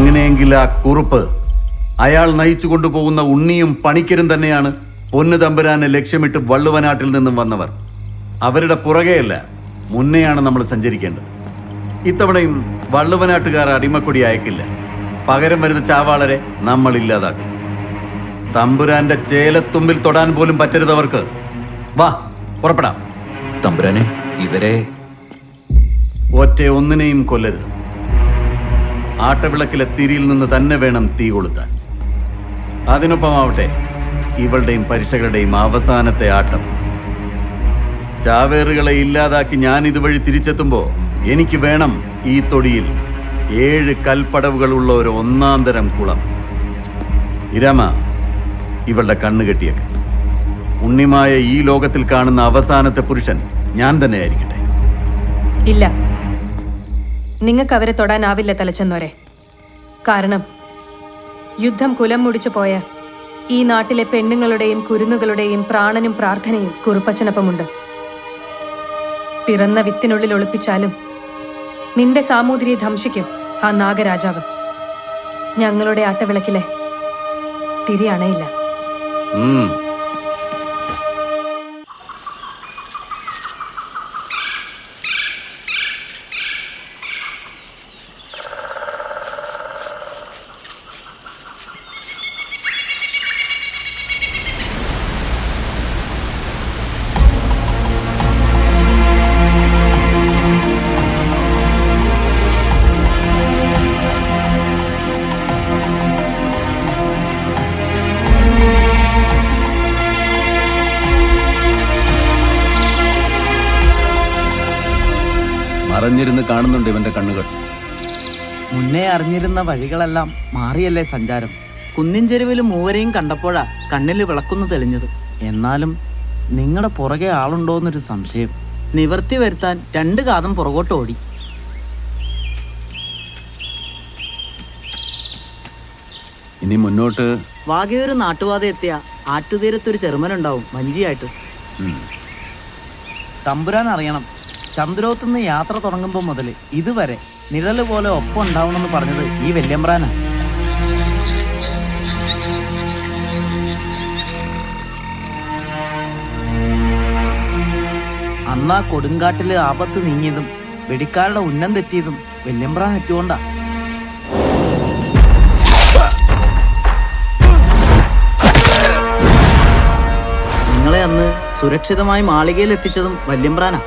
അങ്ങനെയെങ്കിൽ ആ കുറുപ്പ് അയാൾ നയിച്ചു കൊണ്ടുപോകുന്ന ഉണ്ണിയും പണിക്കരും തന്നെയാണ് പൊന്നു തമ്പുരാനെ ലക്ഷ്യമിട്ട് വള്ളുവനാട്ടിൽ നിന്നും വന്നവർ. അവരുടെ പുറകെയല്ല, മുന്നെയാണ് നമ്മൾ സഞ്ചരിക്കേണ്ടത്. ഇത്തവണയും വള്ളുവനാട്ടുകാർ അടിമക്കൊടി അയക്കില്ല. പകരം വരുന്ന ചാവാളരെ നമ്മൾ ഇല്ലാതാക്കും. തമ്പുരാന്റെ ചേലത്തുമ്പിൽ തൊടാൻ പോലും പറ്റരുതവർക്ക്. വാ, പുറപ്പെടാം. തമ്പുരാനെ, ഇവരെ ഒറ്റ ഒന്നിനെയും കൊല്ലരുത്. ആട്ടവിളക്കിലെ തിരിയിൽ നിന്ന് തന്നെ വേണം തീ കൊളുത്താൻ. അതിനൊപ്പമാവട്ടെ ഇവളുടെയും പരിശകളുടെയും അവസാനത്തെ ആട്ടം. ചാവേറുകളെ ഇല്ലാതാക്കി ഞാൻ ഇതുവഴി തിരിച്ചെത്തുമ്പോ എനിക്ക് വേണം ഈ തൊടിയിൽ 7 കൽപ്പടവുകളുള്ള ഒരു ഒന്നാന്തരം കുളം. ഇരാമ, ഇവളുടെ കണ്ണ് കെട്ടിയേക്ക്. ഉണ്ണിമായ ഈ ലോകത്തിൽ കാണുന്ന അവസാനത്തെ പുരുഷൻ ഞാൻ തന്നെ ആയിരിക്കട്ടെ. ഇല്ല, നിങ്ങൾക്ക് അവരെ തൊടാനാവില്ല തലച്ചെന്നോരെ. കാരണം യുദ്ധം കുലം മുടിച്ചു പോയ ഈ നാട്ടിലെ പെണ്ണുങ്ങളുടെയും കുരുന്നുകളുടെയും പ്രാണനും പ്രാർത്ഥനയും കുറുപ്പച്ചനപ്പമുണ്ട്. പിറന്ന വിത്തിനുള്ളിൽ ഒളിപ്പിച്ചാലും നിന്റെ സാമൂതിരിയെ ധംസിക്കും ആ നാഗരാജാവ്. ഞങ്ങളുടെ ആട്ടവിളക്കിലെ തിരി അണയില്ല. അറിഞ്ഞിരുന്ന് കാണുന്നുണ്ട് ഇവന്റെ കണ്ണുകൾ. മുന്നേ അറിഞ്ഞിരുന്ന വഴികളെല്ലാം മാറിയല്ലേ സഞ്ചാരം. കുന്നിൻ ചെരുവിൽ മൂവരെയും കണ്ടപ്പോഴാ കണ്ണിൽ വിളക്കുന്നു തെളിഞ്ഞത്. എന്നാലും നിങ്ങളുടെ പുറകെ ആളുണ്ടോന്നൊരു സംശയം. നിവർത്തി വരുത്താൻ 2 കാതം പുറകോട്ട് ഓടി. ഇനി മുന്നോട്ട് വാഗയൊരു നാട്ടുപാത എത്തിയ ആറ്റുതീരത്തൊരു ചെറുമനുണ്ടാവും വഞ്ചിയായിട്ട്. തമ്പുരാൻ അറിയണം, ചന്ദ്രോത്തുനിന്ന് യാത്ര തുടങ്ങുമ്പോൾ മുതൽ ഇതുവരെ നിഴല് പോലെ ഒപ്പം ഉണ്ടാവണമെന്ന് പറഞ്ഞത് ഈ വല്യമ്പ്രാനാ. അന്നാ കൊടുങ്കാട്ടില് ആപത്ത് നീങ്ങിയതും വെടിക്കാരുടെ ഉന്നം തെറ്റിയതും വല്യമ്പ്രാൻ എത്തിയോണ്ടാ. നിങ്ങളെ അന്ന് സുരക്ഷിതമായി മാളികയിൽ എത്തിച്ചതും വല്യമ്പ്രാനാ.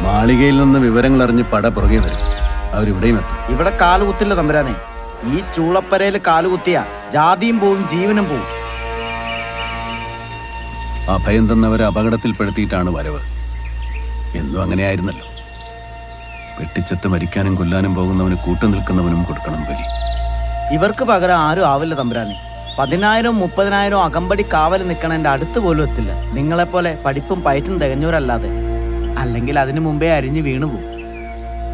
മാളികയിൽ നിന്ന് വിവരങ്ങൾ അറിഞ്ഞ് പട പുറകെ വരും. അവരിവിടെയും എത്തും. ഇവിടെ കാലുകുത്തില്ല തമ്പുരാനെ. ഈ ചൂളപ്പരയിൽ കാലുകുത്തിയ ജാതിയും പോവും ജീവനും പോവും. അഭയം തന്നവരെ അപകടത്തിൽപ്പെടുത്തിയിട്ടാണ് വരവ്. എന്നും അങ്ങനെയായിരുന്നല്ലോ. വെട്ടിച്ചത്ത് മരിക്കാനും കൊല്ലാനും പോകുന്നവന് കൂട്ടുനിൽക്കുന്നവനും കൊടുക്കണം ബലി. ഇവർക്ക് പകരം ആരും ആവില്ല തമ്പുരാനെ. 10,000 30,000 അകമ്പടി കാവൽ നിൽക്കണതിൻ്റെ അടുത്ത് പോലും എത്തില്ല. നിങ്ങളെപ്പോലെ പഠിപ്പും പയറ്റും തികഞ്ഞവരല്ലാതെ. അല്ലെങ്കിൽ അതിനു മുമ്പേ അരിഞ്ഞു വീണുപോകും.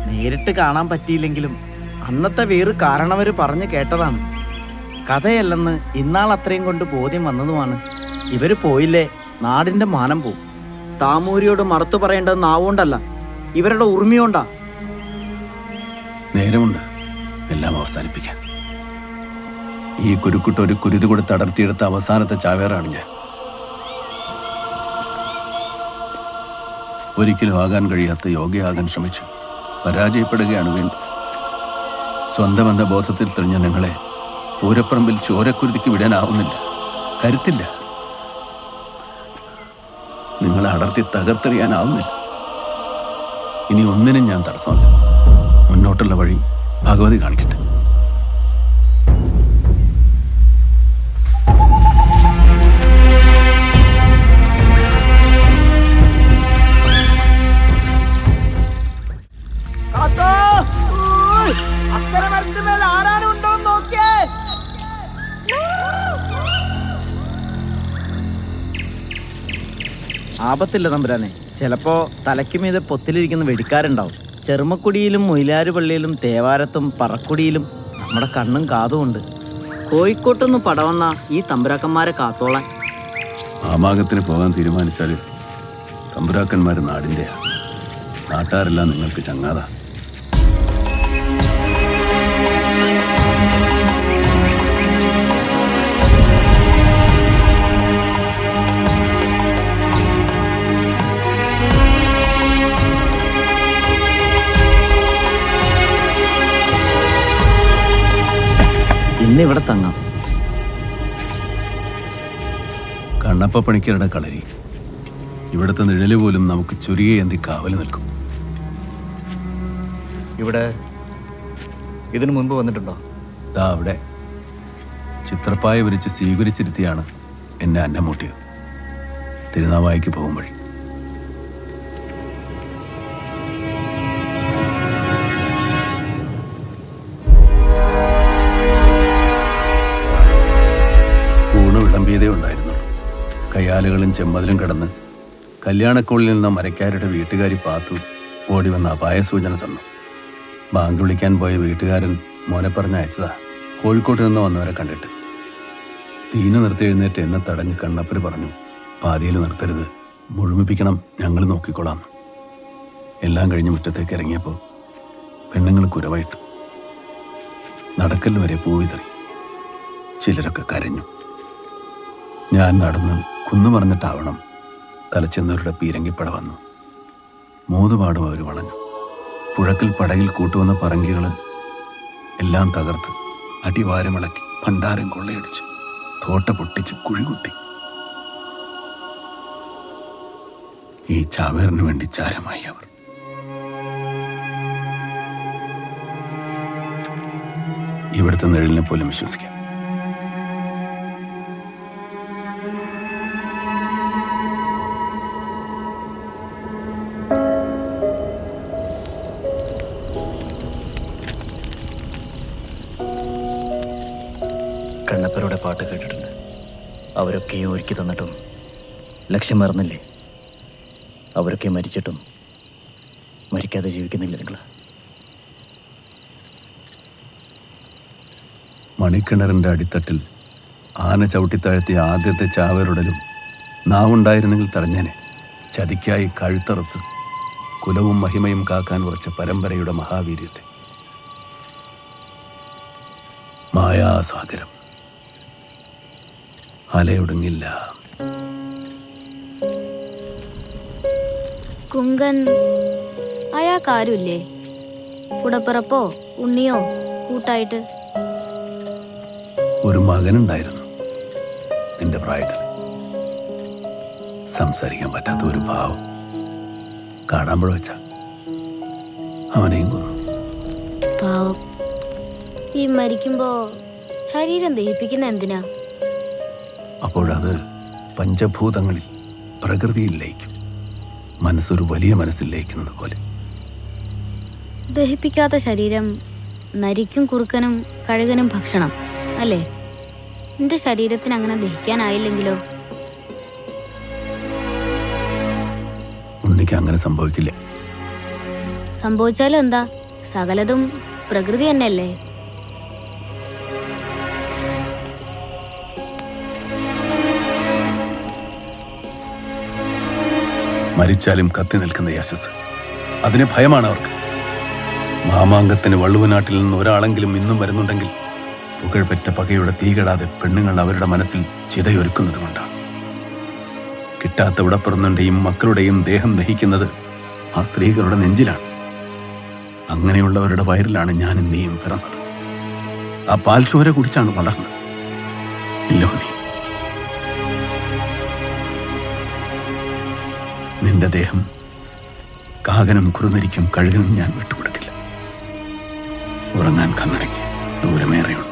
നേരിട്ട് കാണാൻ പറ്റിയില്ലെങ്കിലും അന്നത്തെ വീറ് കാരണവർ പറഞ്ഞു കേട്ടതാണ്. കഥയല്ലെന്ന് ഇന്നാൾ അത്രയും കൊണ്ട് ബോധ്യം വന്നതുമാണ്. ഇവർ പോയില്ലേ നാടിൻ്റെ മാനം പോവും. താമൂരിയോട് മറുത്തു പറയേണ്ടത് നാവുകൊണ്ടല്ല, ഇവരുടെ ഉറുമിയോണ്ടാ. നേരമുണ്ട് എല്ലാം അവസാനിപ്പിക്കാൻ. ഈ കുരുക്കുട്ട് ഒരു കുരുതി കൊടുത്ത് അടർത്തിയെടുത്ത അവസാനത്തെ ചാവേറാണ് ഞാൻ. ഒരിക്കലും ആകാൻ കഴിയാത്ത യോഗയാകാൻ ശ്രമിച്ചു. പരാജയപ്പെടുകയാണ് വീണ്ടും. സ്വന്തം എന്ന ബോധത്തിൽ തെളിഞ്ഞ നിങ്ങളെ പൂരപ്പറമ്പിൽ ചോരക്കുരുതിക്ക് വിടാനാവുന്നില്ല. കരുത്തില്ല. നിങ്ങളെ അടർത്തി തകർത്തെറിയാനാവുന്നില്ല. ഇനി ഒന്നിനും ഞാൻ തടസ്സമല്ല. മുന്നോട്ടുള്ള വഴി ഭഗവതി കാണിക്കട്ടെ. ആപത്തില്ല തമ്പുരാനെ. ചിലപ്പോ തലയ്ക്ക് മീതെ പൊത്തിലിരിക്കുന്ന വെടിക്കാരുണ്ടാവും. ചെറുമക്കുടിയിലും മൊയിലാരുപള്ളിയിലും തേവാരത്തും പറക്കുടിയിലും നമ്മുടെ കണ്ണും കാതുമുണ്ട്. കോഴിക്കോട്ടൊന്ന് പടവന്ന ഈ തമ്പുരാക്കന്മാരെ കാത്തോളാൻ. ആമാകത്തിന് പോകാൻ തീരുമാനിച്ചാൽ തമ്പുരാക്കന്മാർ നാടിൻ്റെയാ. നാട്ടാരെല്ലാം നിങ്ങൾക്ക് ചങ്ങാതാ. ഇന്ന് ഇവിടെ തങ്ങാം. കണ്ണപ്പ പണിക്കരുടെ കളരി. ഇവിടുത്തെ നിഴല് പോലും നമുക്ക് ചുരിയെ എന്തി കാവല് നിൽക്കും. ഇവിടെ ഇതിനു മുൻപ് വന്നിട്ടുണ്ടോ? ദാ അവിടെ ചിത്രപ്പായ വിരിച്ച് സ്വീകരിച്ചിരുത്തിയാണ് എന്നെ അന്നമൂട്ടിയത്. തിരുനാവായിക്ക് പോകും വഴി. ഊണ് വിളമ്പിയതേ ഉണ്ടായിരുന്നുള്ളൂ. കയ്യാലുകളും ചെമ്മതിലും കിടന്ന് കല്യാണക്കോളിൽ നിന്ന് മരക്കാരുടെ വീട്ടുകാരി പാത്തു ഓടി വന്ന അപായ സൂചന തന്നു. ബാങ്ക് വിളിക്കാൻ പോയ വീട്ടുകാരൻ മോനെ പറഞ്ഞയച്ചതാ, കോഴിക്കോട്ട് നിന്ന് വന്നവരെ കണ്ടിട്ട്. തീന നിർത്തി എഴുന്നേറ്റ് എന്നെ തടഞ്ഞ് കണ്ണപ്പര് പറഞ്ഞു, പാതിയിൽ നിർത്തരുത്, മുഴുമിപ്പിക്കണം, ഞങ്ങൾ നോക്കിക്കൊള്ളാം. എല്ലാം കഴിഞ്ഞ് മുറ്റത്തേക്ക് ഇറങ്ങിയപ്പോൾ പെണ്ണുങ്ങൾ കുരവായിട്ടു. നടക്കൽ വരെ പൂവിതറി. ചിലരൊക്കെ കരഞ്ഞു. ഞാൻ നടന്ന് കുന്നു പറഞ്ഞിട്ടാവണം തലച്ചെന്നവരുടെ പീരങ്കിപ്പട വന്നു. മൂതുപാടും അവർ വളഞ്ഞു. പുഴക്കൽ പടകിൽ കൂട്ടുവന്ന പറങ്കികൾ എല്ലാം തകർത്ത് അടിവാരമിളക്കി ഭണ്ഡാരം കൊള്ളയടിച്ച് തോട്ട പൊട്ടിച്ച് കുഴികുത്തി. ഈ ചാവേറിന് വേണ്ടി ചാരമായി അവർ. ഇവിടുത്തെ നിഴലിനെ പോലും വിശ്വസിക്കാം. കണ്ണപ്പരുടെ പാട്ട് കേട്ടിട്ടുണ്ട്. അവരൊക്കെയും ഒരുക്കി തന്നിട്ടും ലക്ഷ്യം മറന്നില്ലേ? അവരൊക്കെ മരിച്ചിട്ടും മരിക്കാതെ ജീവിക്കുന്നില്ല നിങ്ങൾ. മണിക്കിണറിൻ്റെ അടിത്തട്ടിൽ ആന ചവിട്ടിത്താഴ്ത്തിയ ആദ്യത്തെ ചാവേറുടലും നാവുണ്ടായിരുന്നെങ്കിൽ തടഞ്ഞനെ. ചതിക്കായി കഴുത്തറുത്ത് കുലവും മഹിമയും കാക്കാൻ ഉറച്ച പരമ്പരയുടെ മഹാവീര്യത്തെ. മായാസാഗരം അലയൊടുങ്ങില്ല. കുങ്കൻ അയാൾക്കാരുമില്ലേ? കൂടപ്പിറപ്പോ ഉണ്ണിയോ കൂട്ടായിട്ട്? ഒരു മകനുണ്ടായിരുന്നു നിന്റെ പ്രായത്തിൽ. സംസാരിക്കാൻ പറ്റാത്ത ഒരു ഭാവം. കാണാമ്പഴ വെച്ച അവനെയും കൊന്നു. പാവം. ഈ മരിക്കുമ്പോ ശരീരം ദഹിപ്പിക്കുന്ന എന്തിനാ? അപ്പോഴത് പഞ്ചഭൂതങ്ങളിൽ പ്രകൃതിയിൽ ലയിക്കും. മനസ്സൊരു വലിയ മനസ്സിൽ ലയിക്കുന്നത് പോലെ. ദഹിപ്പിക്കാത്ത ശരീരം നരിക്കും കുറുക്കനും കഴുകനും ഭക്ഷണം അല്ലേ? എന്റെ ശരീരത്തിന് അങ്ങനെ ദഹിക്കാനായില്ലെങ്കിലോ? ഉണ്ണിക്ക് അങ്ങനെ സംഭവിക്കില്ല. സംഭവിച്ചാലും എന്താ, സകലതും പ്രകൃതി തന്നെയല്ലേ? മരിച്ചാലും കത്തി നിൽക്കുന്ന യശസ്, അതിന് ഭയമാണ് അവർക്ക്. മാമാങ്കത്തിന് വള്ളുവനാട്ടിൽ നിന്ന് ഒരാളെങ്കിലും ഇന്നും വരുന്നുണ്ടെങ്കിൽ പുകഴ്പെറ്റ പകയുടെ തീകെടാതെ പെണ്ണുങ്ങൾ അവരുടെ മനസ്സിൽ ചിതയൊരുക്കുന്നത് കൊണ്ടാണ്. കിട്ടാത്ത ഉടപ്പിറന്നുടെയും മക്കളുടെയും ദേഹം ദഹിക്കുന്നത് ആ സ്ത്രീകളുടെ നെഞ്ചിലാണ്. അങ്ങനെയുള്ളവരുടെ വയറിലാണ് ഞാനും നീയും പിറന്നത്. ആ പാൽച്ചോര കുടിച്ചാണ് വളർന്നത്. ഇല്ല ഉണ്ണി, നിന്റെ ദേഹം കാകനും കുറുനരിക്കും കഴുകനും ഞാൻ വിട്ടുകൊടുക്കില്ല. ഉറങ്ങാൻ കണ്ണടയ്ക്ക് ദൂരമേറെയുണ്ട്.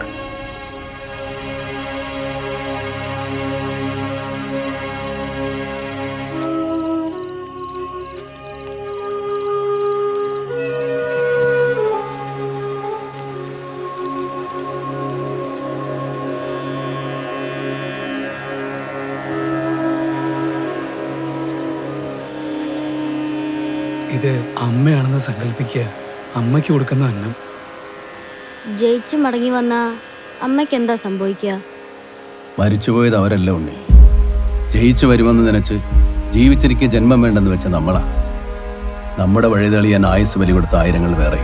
ഇത് അമ്മയാണെന്ന് സങ്കല്പിക്കുക. അമ്മയ്ക്ക് കൊടുക്കുന്ന അന്നം. ജയിച്ചു മടങ്ങി വന്ന അമ്മയ്ക്ക് എന്താ സംഭവിക്കുക? മരിച്ചുപോയത് അവരല്ല ഉണ്ണി. ജയിച്ചു വരുമെന്ന് നനച്ച് ജീവിച്ചിരിക്കെ ജന്മം വേണ്ടെന്ന് വെച്ച നമ്മളാ. നമ്മുടെ വഴി തെളിയാൻ ആയുസ് ബലി കൊടുത്ത ആയിരങ്ങൾ വേറെ.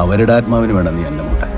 അവരുടെ ആത്മാവിന് വേണം നീ അന്നം കൂട്ടാൻ.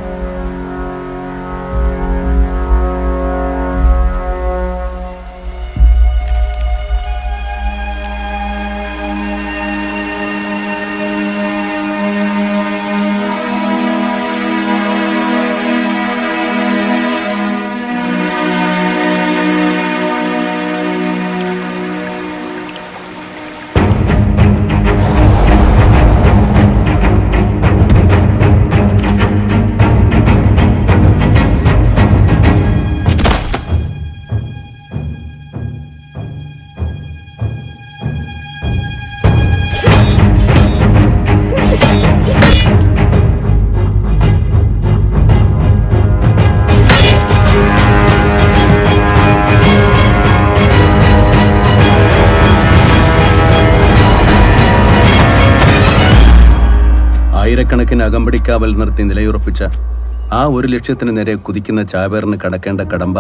ആയിരക്കണക്കിന് അകമ്പടിക്കാവൽ നിർത്തി നിലയുറപ്പിച്ച ആ ഒരു ലക്ഷ്യത്തിന് നേരെ കുതിക്കുന്ന ചാവേറിന് കടക്കേണ്ട കടമ്പ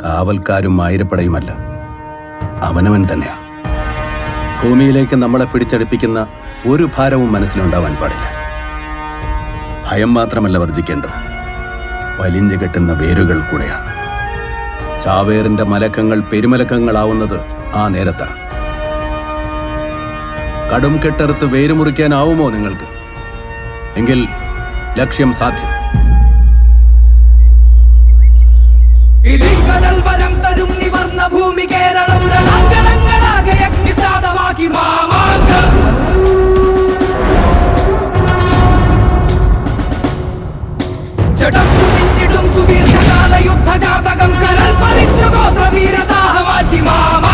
കാവൽക്കാരും ആയിരപ്പടയുമല്ല, അവനവൻ തന്നെയാണ്. ഭൂമിയിലേക്ക് നമ്മളെ പിടിച്ചടുപ്പിക്കുന്ന ഒരു ഭാരവും മനസ്സിലുണ്ടാവാൻ പാടില്ല. ഭയം മാത്രമല്ല വർജിക്കേണ്ടത്, വലിഞ്ഞു കെട്ടുന്ന വേരുകൾ കൂടെയാണ്. ചാവേറിന്റെ മലക്കങ്ങൾ പെരുമലക്കങ്ങളാവുന്നത് ആ നേരത്താണ്. കടും കെട്ടറുത്ത് വേരുമുറിക്കാനാവുമോ നിങ്ങൾക്ക്? എങ്കിൽ ലക്ഷ്യം സാധ്യം. ഇതിങ്കടൽ വരം തരും നിവർന്ന ഭൂമി കേരളം രണാങ്കണങ്ങളാകെ അഗ്നിസാതമാക്കി മാമാങ്കം. ജഡത്തു പിന്നിടും സുദീർഘകാല യുദ്ധജാതകം കരൽ പറിച്ചു ഗോത്രവീരദാഹമാറ്റി മാമാ